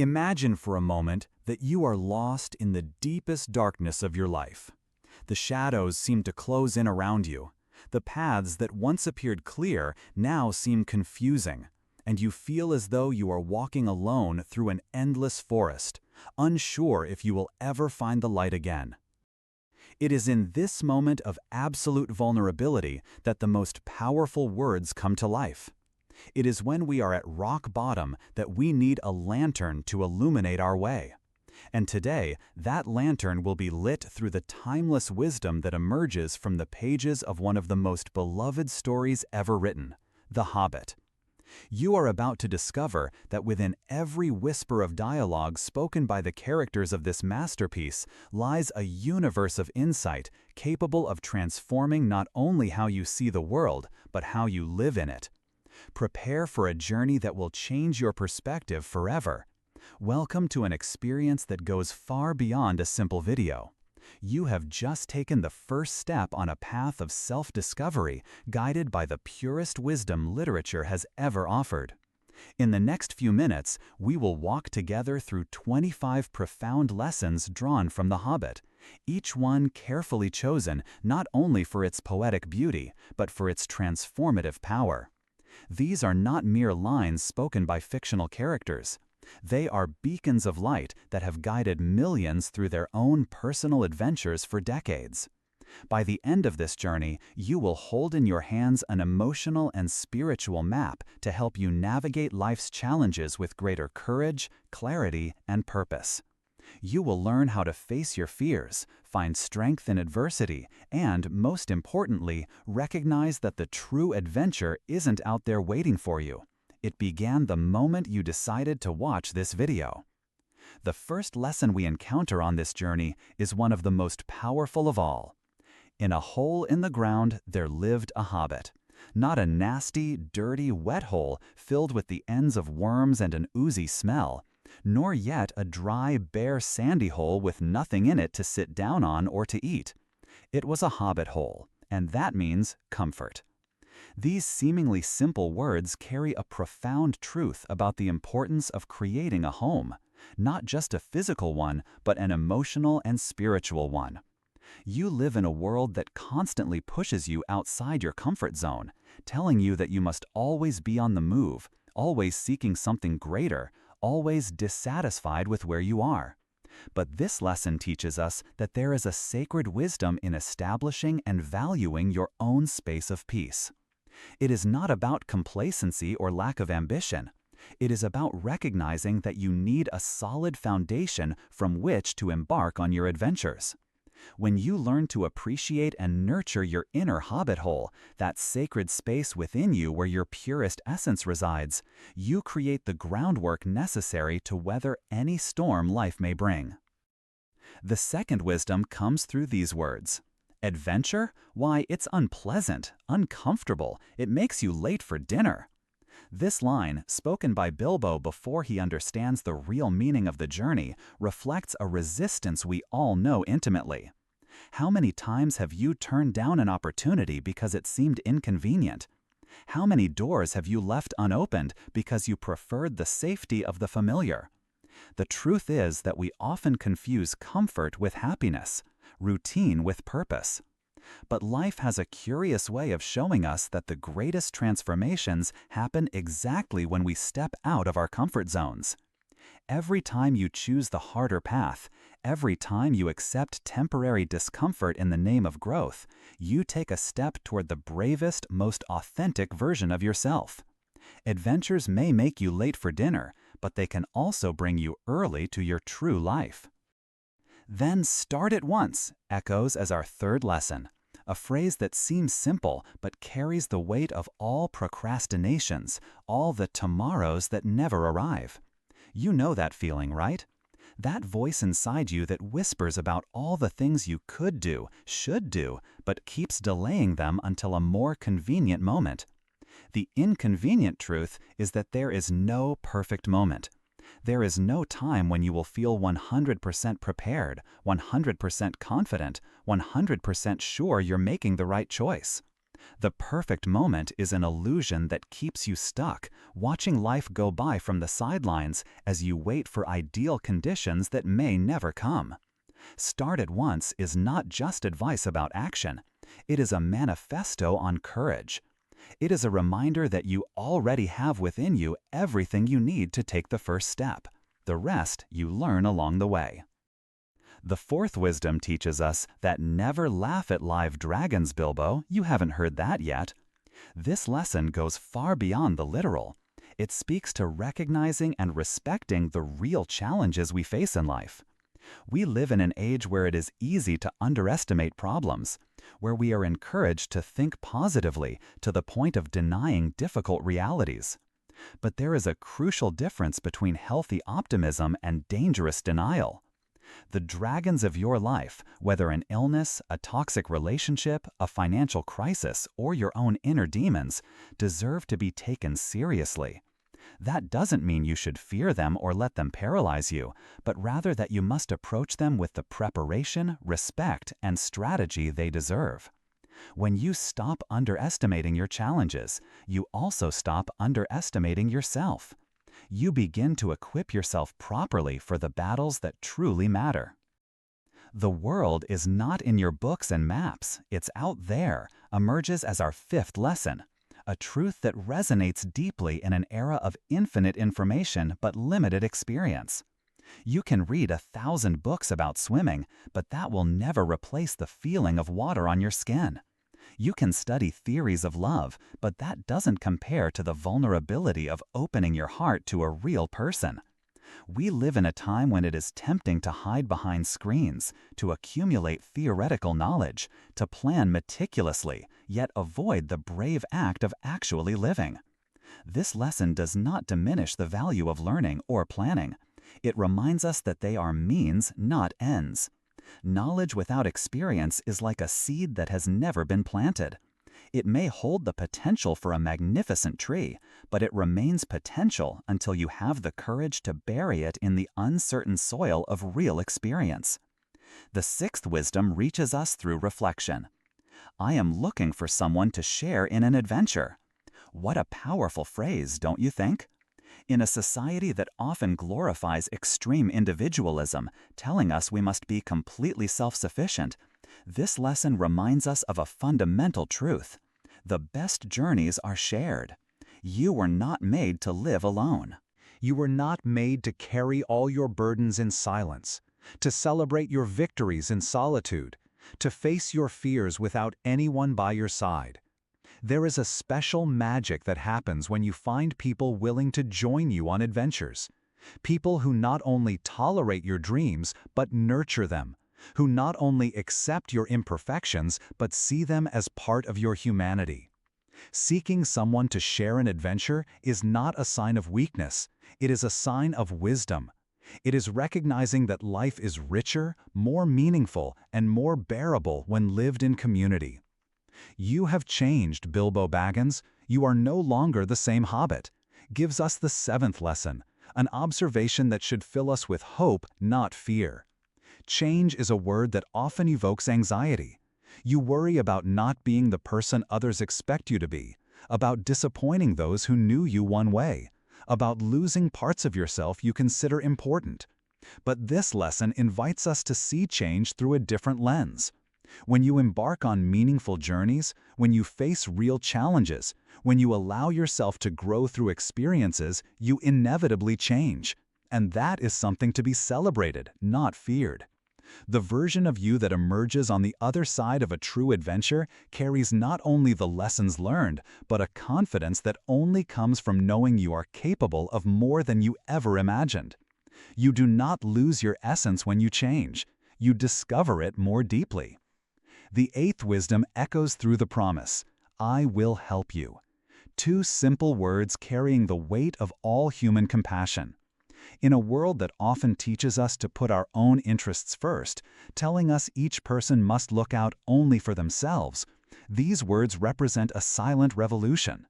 Imagine for a moment that you are lost in the deepest darkness of your life. The shadows seem to close in around you. The paths that once appeared clear now seem confusing, and you feel as though you are walking alone through an endless forest, unsure if you will ever find the light again. It is in this moment of absolute vulnerability that the most powerful words come to life. It is when we are at rock bottom that we need a lantern to illuminate our way. And today, that lantern will be lit through the timeless wisdom that emerges from the pages of one of the most beloved stories ever written, The Hobbit. You are about to discover that within every whisper of dialogue spoken by the characters of this masterpiece lies a universe of insight capable of transforming not only how you see the world, but how you live in it. Prepare for a journey that will change your perspective forever. Welcome to an experience that goes far beyond a simple video. You have just taken the first step on a path of self-discovery guided by the purest wisdom literature has ever offered. In the next few minutes, we will walk together through 25 profound lessons drawn from The Hobbit, each one carefully chosen not only for its poetic beauty, but for its transformative power. These are not mere lines spoken by fictional characters. They are beacons of light that have guided millions through their own personal adventures for decades. By the end of this journey, you will hold in your hands an emotional and spiritual map to help you navigate life's challenges with greater courage, clarity, and purpose. You will learn how to face your fears, find strength in adversity, and, most importantly, recognize that the true adventure isn't out there waiting for you. It began the moment you decided to watch this video. The first lesson we encounter on this journey is one of the most powerful of all. In a hole in the ground there lived a hobbit. Not a nasty, dirty, wet hole filled with the ends of worms and an oozy smell, nor yet a dry, bare, sandy hole with nothing in it to sit down on or to eat. It was a hobbit hole, and that means comfort. These seemingly simple words carry a profound truth about the importance of creating a home, not just a physical one, but an emotional and spiritual one. You live in a world that constantly pushes you outside your comfort zone, telling you that you must always be on the move, always seeking something greater, always dissatisfied with where you are. But this lesson teaches us that there is a sacred wisdom in establishing and valuing your own space of peace. It is not about complacency or lack of ambition. It is about recognizing that you need a solid foundation from which to embark on your adventures. When you learn to appreciate and nurture your inner hobbit hole, that sacred space within you where your purest essence resides, you create the groundwork necessary to weather any storm life may bring. The second wisdom comes through these words. Adventure? Why, it's unpleasant, uncomfortable, it makes you late for dinner. This line, spoken by Bilbo before he understands the real meaning of the journey, reflects a resistance we all know intimately. How many times have you turned down an opportunity because it seemed inconvenient? How many doors have you left unopened because you preferred the safety of the familiar? The truth is that we often confuse comfort with happiness, routine with purpose. But life has a curious way of showing us that the greatest transformations happen exactly when we step out of our comfort zones. Every time you choose the harder path, every time you accept temporary discomfort in the name of growth, you take a step toward the bravest, most authentic version of yourself. Adventures may make you late for dinner, but they can also bring you early to your true life. Then start at once echoes as our third lesson, a phrase that seems simple but carries the weight of all procrastinations, all the tomorrows that never arrive. You know that feeling, right? That voice inside you that whispers about all the things you could do, should do, but keeps delaying them until a more convenient moment. The inconvenient truth is that there is no perfect moment. There is no time when you will feel 100% prepared, 100% confident, 100% sure you're making the right choice. The perfect moment is an illusion that keeps you stuck, watching life go by from the sidelines as you wait for ideal conditions that may never come. Start at once is not just advice about action. It is a manifesto on courage. It is a reminder that you already have within you everything you need to take the first step. The rest you learn along the way. The fourth wisdom teaches us that never laugh at live dragons, Bilbo. You haven't heard that yet. This lesson goes far beyond the literal. It speaks to recognizing and respecting the real challenges we face in life. We live in an age where it is easy to underestimate problems, where we are encouraged to think positively to the point of denying difficult realities. But there is a crucial difference between healthy optimism and dangerous denial. The dragons of your life, whether an illness, a toxic relationship, a financial crisis, or your own inner demons, deserve to be taken seriously. That doesn't mean you should fear them or let them paralyze you, but rather that you must approach them with the preparation, respect, and strategy they deserve. When you stop underestimating your challenges, you also stop underestimating yourself. You begin to equip yourself properly for the battles that truly matter. The world is not in your books and maps, it's out there, emerges as our fifth lesson. A truth that resonates deeply in an era of infinite information but limited experience. You can read 1,000 books about swimming, but that will never replace the feeling of water on your skin. You can study theories of love, but that doesn't compare to the vulnerability of opening your heart to a real person. We live in a time when it is tempting to hide behind screens, to accumulate theoretical knowledge, to plan meticulously, yet avoid the brave act of actually living. This lesson does not diminish the value of learning or planning. It reminds us that they are means, not ends. Knowledge without experience is like a seed that has never been planted. It may hold the potential for a magnificent tree, but it remains potential until you have the courage to bury it in the uncertain soil of real experience. The sixth wisdom reaches us through reflection. I am looking for someone to share in an adventure. What a powerful phrase, don't you think? In a society that often glorifies extreme individualism, telling us we must be completely self-sufficient, this lesson reminds us of a fundamental truth. The best journeys are shared. You were not made to live alone. You were not made to carry all your burdens in silence, to celebrate your victories in solitude, to face your fears without anyone by your side. There is a special magic that happens when you find people willing to join you on adventures. People who not only tolerate your dreams, but nurture them. Who not only accept your imperfections, but see them as part of your humanity. Seeking someone to share an adventure is not a sign of weakness. It is a sign of wisdom. It is recognizing that life is richer, more meaningful, and more bearable when lived in community. You have changed, Bilbo Baggins. You are no longer the same Hobbit. Gives us the seventh lesson, an observation that should fill us with hope, not fear. Change is a word that often evokes anxiety. You worry about not being the person others expect you to be, about disappointing those who knew you one way, about losing parts of yourself you consider important. But this lesson invites us to see change through a different lens. When you embark on meaningful journeys, when you face real challenges, when you allow yourself to grow through experiences, you inevitably change. And that is something to be celebrated, not feared. The version of you that emerges on the other side of a true adventure carries not only the lessons learned, but a confidence that only comes from knowing you are capable of more than you ever imagined. You do not lose your essence when you change. You discover it more deeply. The eighth wisdom echoes through the promise, I will help you. Two simple words carrying the weight of all human compassion. In a world that often teaches us to put our own interests first, telling us each person must look out only for themselves, these words represent a silent revolution.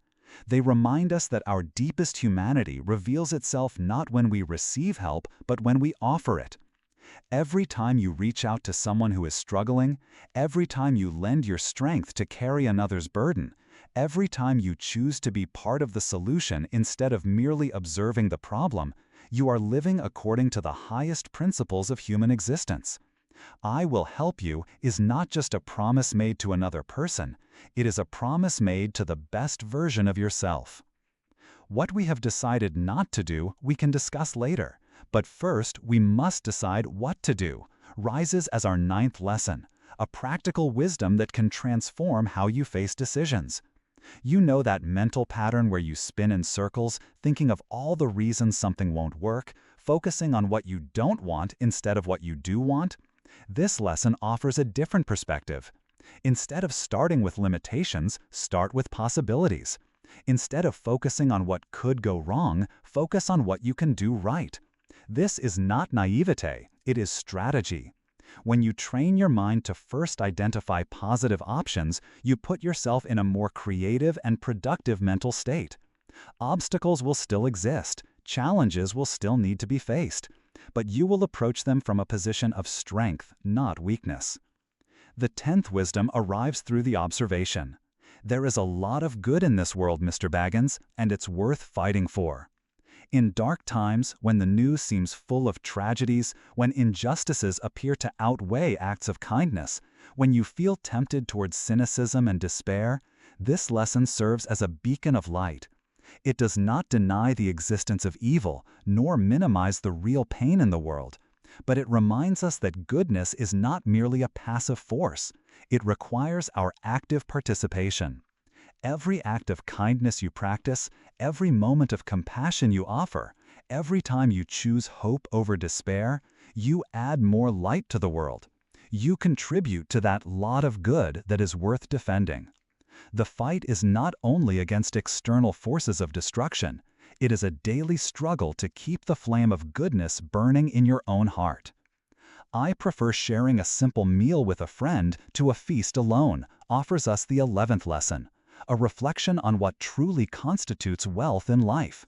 They remind us that our deepest humanity reveals itself not when we receive help, but when we offer it. Every time you reach out to someone who is struggling, every time you lend your strength to carry another's burden, every time you choose to be part of the solution instead of merely observing the problem, you are living according to the highest principles of human existence. "I will help you" is not just a promise made to another person, it is a promise made to the best version of yourself. What we have decided not to do, we can discuss later. But first, we must decide what to do, rises as our 9th lesson, a practical wisdom that can transform how you face decisions. You know that mental pattern where you spin in circles, thinking of all the reasons something won't work, focusing on what you don't want instead of what you do want? This lesson offers a different perspective. Instead of starting with limitations, start with possibilities. Instead of focusing on what could go wrong, focus on what you can do right. This is not naivete, it is strategy. When you train your mind to first identify positive options, you put yourself in a more creative and productive mental state. Obstacles will still exist, challenges will still need to be faced, but you will approach them from a position of strength, not weakness. The 10th wisdom arrives through the observation. There is a lot of good in this world, Mr. Baggins, and it's worth fighting for. In dark times, when the news seems full of tragedies, when injustices appear to outweigh acts of kindness, when you feel tempted towards cynicism and despair, this lesson serves as a beacon of light. It does not deny the existence of evil, nor minimize the real pain in the world, but it reminds us that goodness is not merely a passive force. It requires our active participation. Every act of kindness you practice, every moment of compassion you offer, every time you choose hope over despair, you add more light to the world. You contribute to that lot of good that is worth defending. The fight is not only against external forces of destruction, it is a daily struggle to keep the flame of goodness burning in your own heart. "I prefer sharing a simple meal with a friend to a feast alone," offers us the 11th lesson. A reflection on what truly constitutes wealth in life.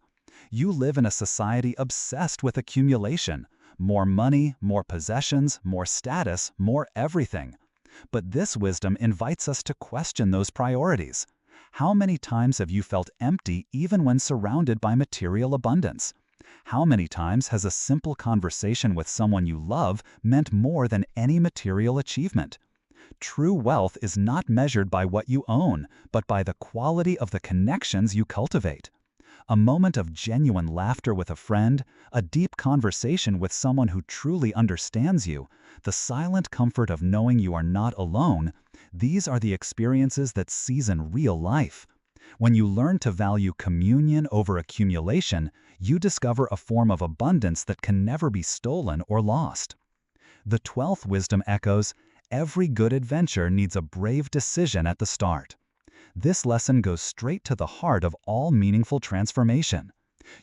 You live in a society obsessed with accumulation. More money, more possessions, more status, more everything. But this wisdom invites us to question those priorities. How many times have you felt empty even when surrounded by material abundance? How many times has a simple conversation with someone you love meant more than any material achievement? True wealth is not measured by what you own, but by the quality of the connections you cultivate. A moment of genuine laughter with a friend, a deep conversation with someone who truly understands you, the silent comfort of knowing you are not alone, these are the experiences that season real life. When you learn to value communion over accumulation, you discover a form of abundance that can never be stolen or lost. The 12th wisdom echoes, "Every good adventure needs a brave decision at the start." This lesson goes straight to the heart of all meaningful transformation.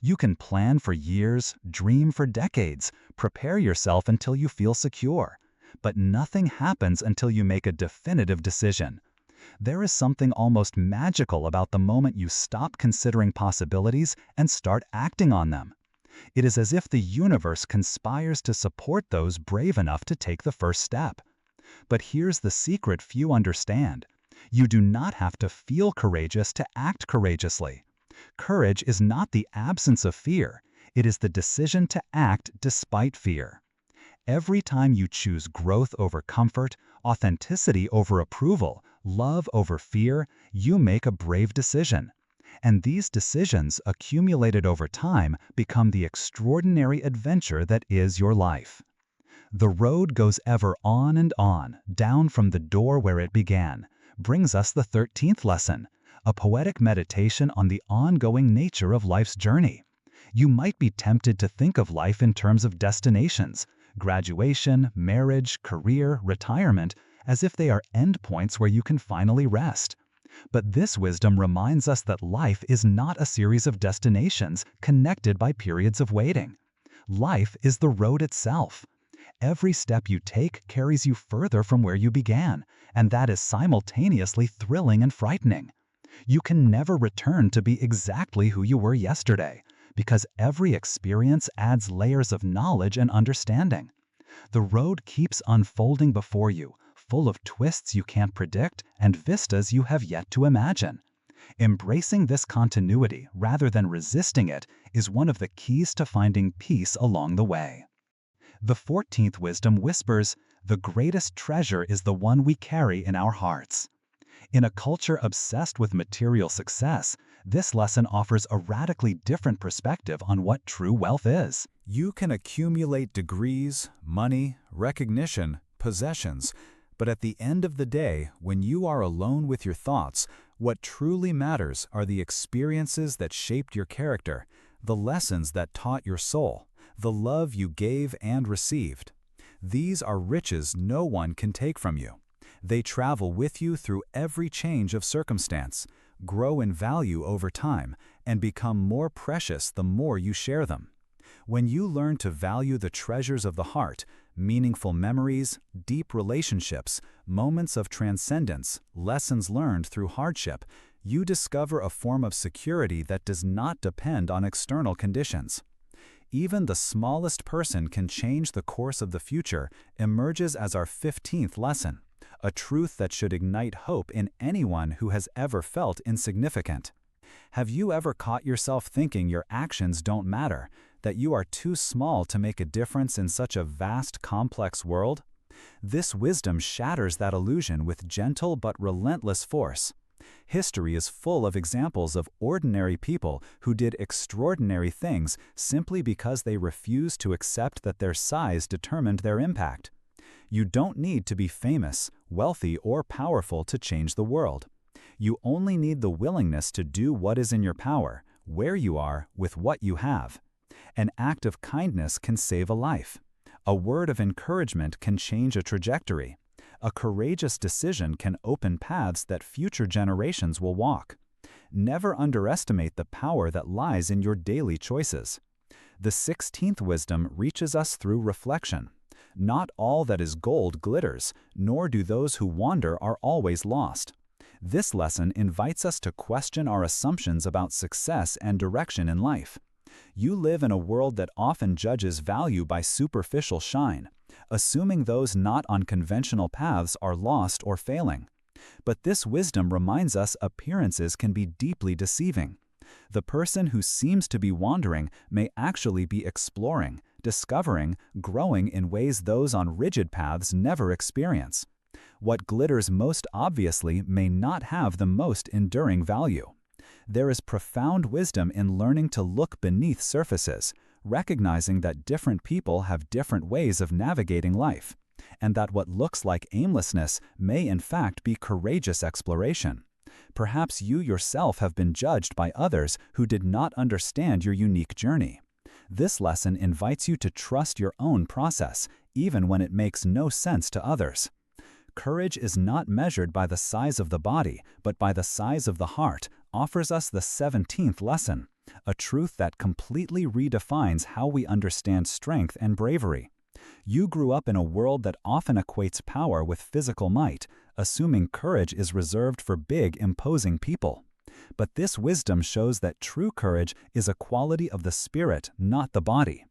You can plan for years, dream for decades, prepare yourself until you feel secure. But nothing happens until you make a definitive decision. There is something almost magical about the moment you stop considering possibilities and start acting on them. It is as if the universe conspires to support those brave enough to take the first step. But here's the secret few understand. You do not have to feel courageous to act courageously. Courage is not the absence of fear. It is the decision to act despite fear. Every time you choose growth over comfort, authenticity over approval, love over fear, you make a brave decision. And these decisions, accumulated over time, become the extraordinary adventure that is your life. The road goes ever on and on, down from the door where it began, brings us the 13th lesson, a poetic meditation on the ongoing nature of life's journey. You might be tempted to think of life in terms of destinations, graduation, marriage, career, retirement, as if they are endpoints where you can finally rest. But this wisdom reminds us that life is not a series of destinations connected by periods of waiting. Life is the road itself. Every step you take carries you further from where you began, and that is simultaneously thrilling and frightening. You can never return to be exactly who you were yesterday, because every experience adds layers of knowledge and understanding. The road keeps unfolding before you, full of twists you can't predict and vistas you have yet to imagine. Embracing this continuity rather than resisting it is one of the keys to finding peace along the way. The 14th wisdom whispers, "The greatest treasure is the one we carry in our hearts." In a culture obsessed with material success, this lesson offers a radically different perspective on what true wealth is. You can accumulate degrees, money, recognition, possessions, but at the end of the day, when you are alone with your thoughts, what truly matters are the experiences that shaped your character, the lessons that taught your soul, the love you gave and received. These are riches no one can take from you. They travel with you through every change of circumstance, grow in value over time, and become more precious the more you share them. When you learn to value the treasures of the heart, meaningful memories, deep relationships, moments of transcendence, lessons learned through hardship, you discover a form of security that does not depend on external conditions. Even the smallest person can change the course of the future emerges as our 15th lesson, a truth that should ignite hope in anyone who has ever felt insignificant. Have you ever caught yourself thinking your actions don't matter, that you are too small to make a difference in such a vast, complex world? This wisdom shatters that illusion with gentle but relentless force. History is full of examples of ordinary people who did extraordinary things simply because they refused to accept that their size determined their impact. You don't need to be famous, wealthy, or powerful to change the world. You only need the willingness to do what is in your power, where you are, with what you have. An act of kindness can save a life. A word of encouragement can change a trajectory. A courageous decision can open paths that future generations will walk. Never underestimate the power that lies in your daily choices. The 16th wisdom reaches us through reflection. Not all that is gold glitters, nor do those who wander are always lost. This lesson invites us to question our assumptions about success and direction in life. You live in a world that often judges value by superficial shine, assuming those not on conventional paths are lost or failing. But this wisdom reminds us appearances can be deeply deceiving. The person who seems to be wandering may actually be exploring, discovering, growing in ways those on rigid paths never experience. What glitters most obviously may not have the most enduring value. There is profound wisdom in learning to look beneath surfaces, recognizing that different people have different ways of navigating life, and that what looks like aimlessness may in fact be courageous exploration. Perhaps you yourself have been judged by others who did not understand your unique journey. This lesson invites you to trust your own process, even when it makes no sense to others. Courage is not measured by the size of the body, but by the size of the heart, offers us the 17th lesson, a truth that completely redefines how we understand strength and bravery. You grew up in a world that often equates power with physical might, assuming courage is reserved for big, imposing people. But this wisdom shows that true courage is a quality of the spirit, not the body.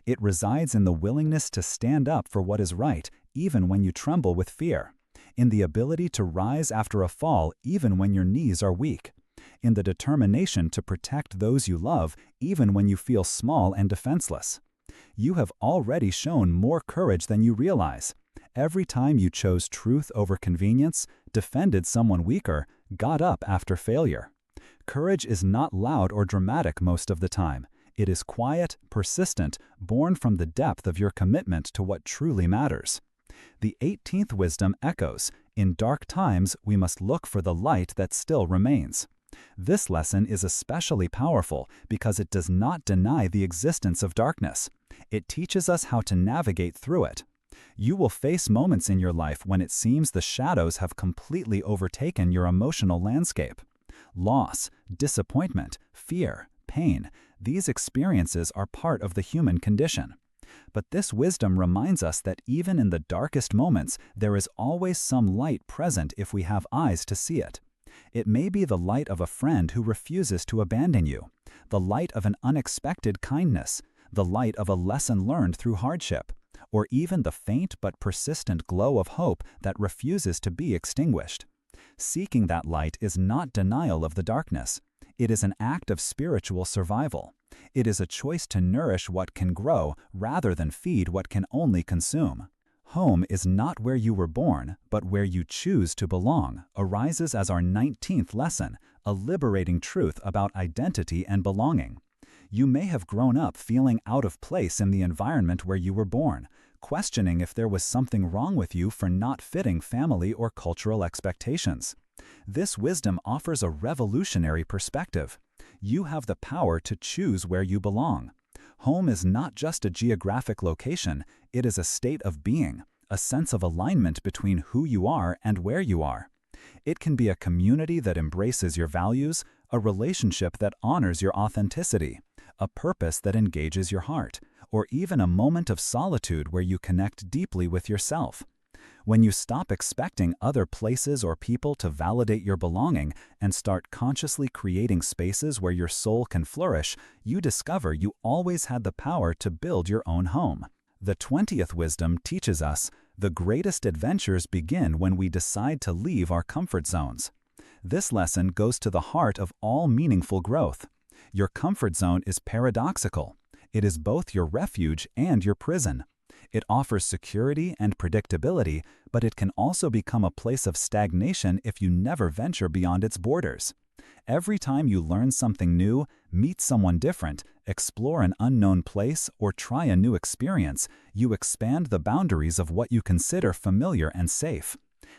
It resides in the willingness to stand up for what is right, even when you tremble with fear, in the ability to rise after a fall even when your knees are weak, in the determination to protect those you love even when you feel small and defenseless. You have already shown more courage than you realize. Every time you chose truth over convenience, defended someone weaker, got up after failure. Courage is not loud or dramatic most of the time. It is quiet, persistent, born from the depth of your commitment to what truly matters. The 18th wisdom echoes, "In dark times we must look for the light that still remains." This lesson is especially powerful because it does not deny the existence of darkness. It teaches us how to navigate through it. You will face moments in your life when it seems the shadows have completely overtaken your emotional landscape. Loss, disappointment, fear, pain, these experiences are part of the human condition. But this wisdom reminds us that even in the darkest moments, there is always some light present if we have eyes to see it. It may be the light of a friend who refuses to abandon you, the light of an unexpected kindness, the light of a lesson learned through hardship, or even the faint but persistent glow of hope that refuses to be extinguished. Seeking that light is not denial of the darkness. It is an act of spiritual survival. It is a choice to nourish what can grow rather than feed what can only consume. Home is not where you were born, but where you choose to belong, arises as our 19th lesson, a liberating truth about identity and belonging. You may have grown up feeling out of place in the environment where you were born, questioning if there was something wrong with you for not fitting family or cultural expectations. This wisdom offers a revolutionary perspective. You have the power to choose where you belong. Home is not just a geographic location, it is a state of being, a sense of alignment between who you are and where you are. It can be a community that embraces your values, a relationship that honors your authenticity, a purpose that engages your heart, or even a moment of solitude where you connect deeply with yourself. When you stop expecting other places or people to validate your belonging and start consciously creating spaces where your soul can flourish, you discover you always had the power to build your own home. The 20th wisdom teaches us, the greatest adventures begin when we decide to leave our comfort zones. This lesson goes to the heart of all meaningful growth. Your comfort zone is paradoxical. It is both your refuge and your prison. It offers security and predictability, but it can also become a place of stagnation if you never venture beyond its borders. Every time you learn something new, meet someone different, explore an unknown place, or try a new experience, you expand the boundaries of what you consider familiar and safe.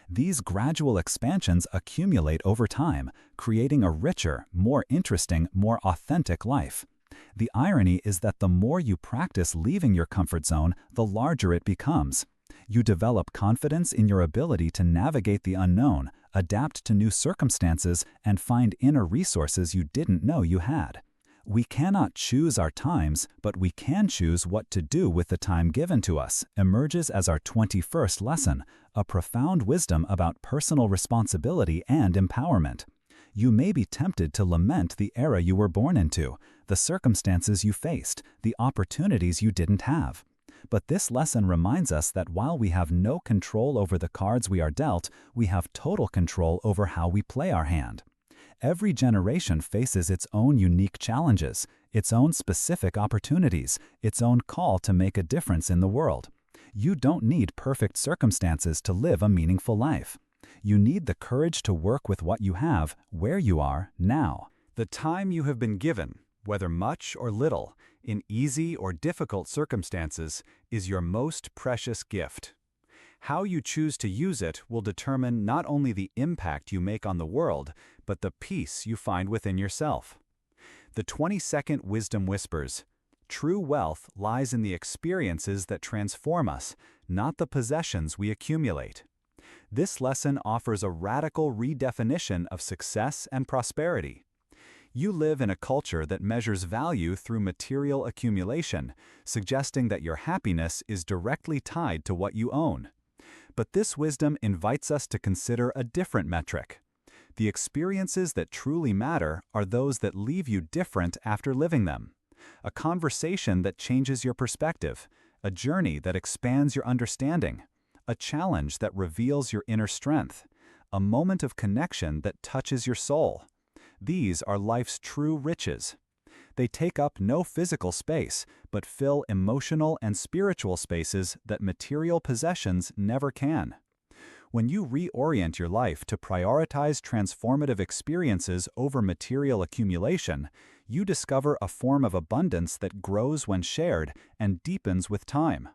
These gradual expansions accumulate over time, creating a richer, more interesting, more authentic life. The irony is that the more you practice leaving your comfort zone, the larger it becomes. You develop confidence in your ability to navigate the unknown, adapt to new circumstances, and find inner resources you didn't know you had. We cannot choose our times, but we can choose what to do with the time given to us, emerges as our 21st lesson, a profound wisdom about personal responsibility and empowerment. You may be tempted to lament the era you were born into, the circumstances you faced, the opportunities you didn't have. But this lesson reminds us that while we have no control over the cards we are dealt, we have total control over how we play our hand. Every generation faces its own unique challenges, its own specific opportunities, its own call to make a difference in the world. You don't need perfect circumstances to live a meaningful life. You need the courage to work with what you have, where you are, now. The time you have been given, whether much or little, in easy or difficult circumstances, is your most precious gift. How you choose to use it will determine not only the impact you make on the world, but the peace you find within yourself. The 22nd wisdom whispers, true wealth lies in the experiences that transform us, not the possessions we accumulate. This lesson offers a radical redefinition of success and prosperity. You live in a culture that measures value through material accumulation, suggesting that your happiness is directly tied to what you own. But this wisdom invites us to consider a different metric. The experiences that truly matter are those that leave you different after living them. A conversation that changes your perspective, a journey that expands your understanding, a challenge that reveals your inner strength, a moment of connection that touches your soul. These are life's true riches. They take up no physical space, but fill emotional and spiritual spaces that material possessions never can. When you reorient your life to prioritize transformative experiences over material accumulation, you discover a form of abundance that grows when shared and deepens with time.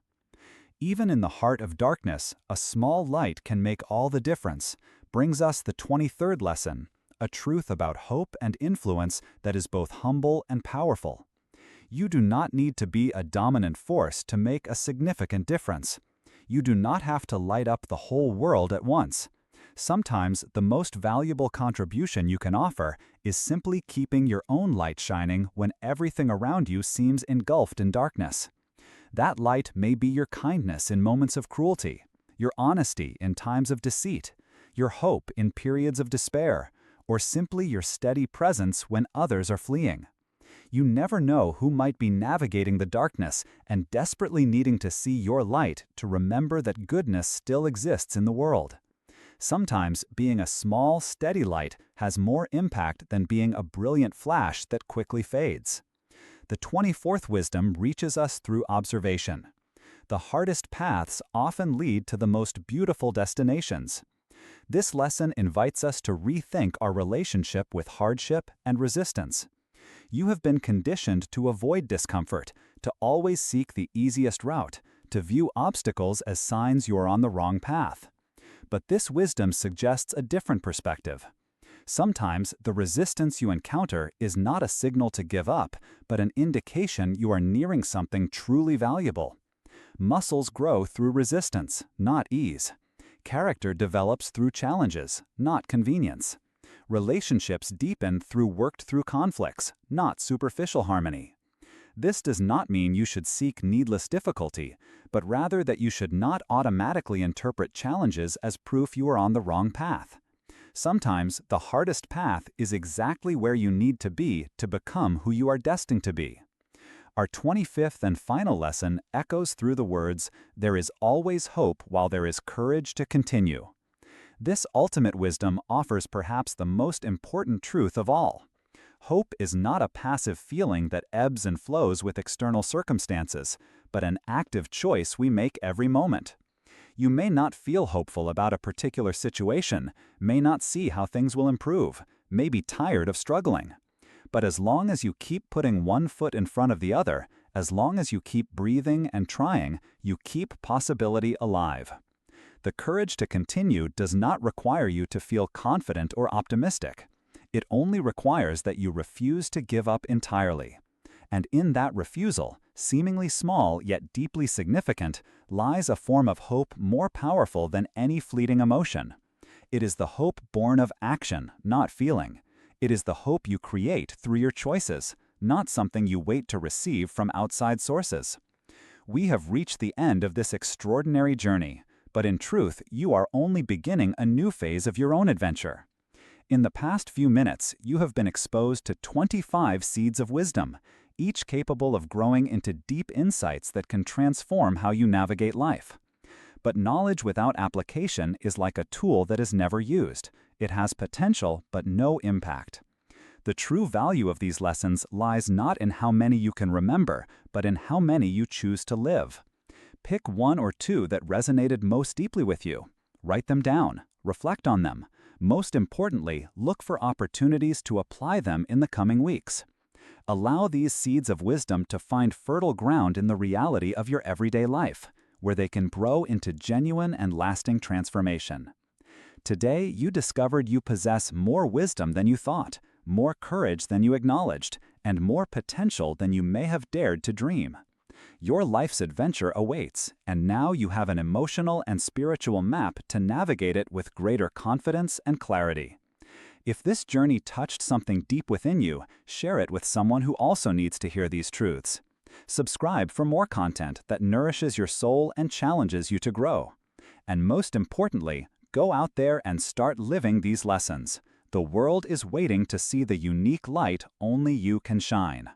Even in the heart of darkness, a small light can make all the difference, brings us the 23rd lesson, a truth about hope and influence that is both humble and powerful. You do not need to be a dominant force to make a significant difference. You do not have to light up the whole world at once. Sometimes the most valuable contribution you can offer is simply keeping your own light shining when everything around you seems engulfed in darkness. That light may be your kindness in moments of cruelty, your honesty in times of deceit, your hope in periods of despair, or simply your steady presence when others are fleeing. You never know who might be navigating the darkness and desperately needing to see your light to remember that goodness still exists in the world. Sometimes being a small, steady light has more impact than being a brilliant flash that quickly fades. The 24th wisdom reaches us through observation. The hardest paths often lead to the most beautiful destinations. This lesson invites us to rethink our relationship with hardship and resistance. You have been conditioned to avoid discomfort, to always seek the easiest route, to view obstacles as signs you are on the wrong path. But this wisdom suggests a different perspective. Sometimes the resistance you encounter is not a signal to give up, but an indication you are nearing something truly valuable. Muscles grow through resistance, not ease. Character develops through challenges, not convenience. Relationships deepen through worked-through conflicts, not superficial harmony. This does not mean you should seek needless difficulty, but rather that you should not automatically interpret challenges as proof you are on the wrong path. Sometimes the hardest path is exactly where you need to be to become who you are destined to be. Our 25th and final lesson echoes through the words, "There is always hope while there is courage to continue." This ultimate wisdom offers perhaps the most important truth of all. Hope is not a passive feeling that ebbs and flows with external circumstances, but an active choice we make every moment. You may not feel hopeful about a particular situation, may not see how things will improve, may be tired of struggling. But as long as you keep putting one foot in front of the other, as long as you keep breathing and trying, you keep possibility alive. The courage to continue does not require you to feel confident or optimistic. It only requires that you refuse to give up entirely. And in that refusal, seemingly small yet deeply significant, lies a form of hope more powerful than any fleeting emotion. It is the hope born of action, not feeling. It is the hope you create through your choices, not something you wait to receive from outside sources. We have reached the end of this extraordinary journey, but in truth, you are only beginning a new phase of your own adventure. In the past few minutes, you have been exposed to 25 seeds of wisdom, each capable of growing into deep insights that can transform how you navigate life. But knowledge without application is like a tool that is never used. It has potential, but no impact. The true value of these lessons lies not in how many you can remember, but in how many you choose to live. Pick one or two that resonated most deeply with you. Write them down. Reflect on them. Most importantly, look for opportunities to apply them in the coming weeks. Allow these seeds of wisdom to find fertile ground in the reality of your everyday life, where they can grow into genuine and lasting transformation. Today, you discovered you possess more wisdom than you thought, more courage than you acknowledged, and more potential than you may have dared to dream. Your life's adventure awaits, and now you have an emotional and spiritual map to navigate it with greater confidence and clarity. If this journey touched something deep within you, share it with someone who also needs to hear these truths. Subscribe for more content that nourishes your soul and challenges you to grow. And most importantly, go out there and start living these lessons. The world is waiting to see the unique light only you can shine.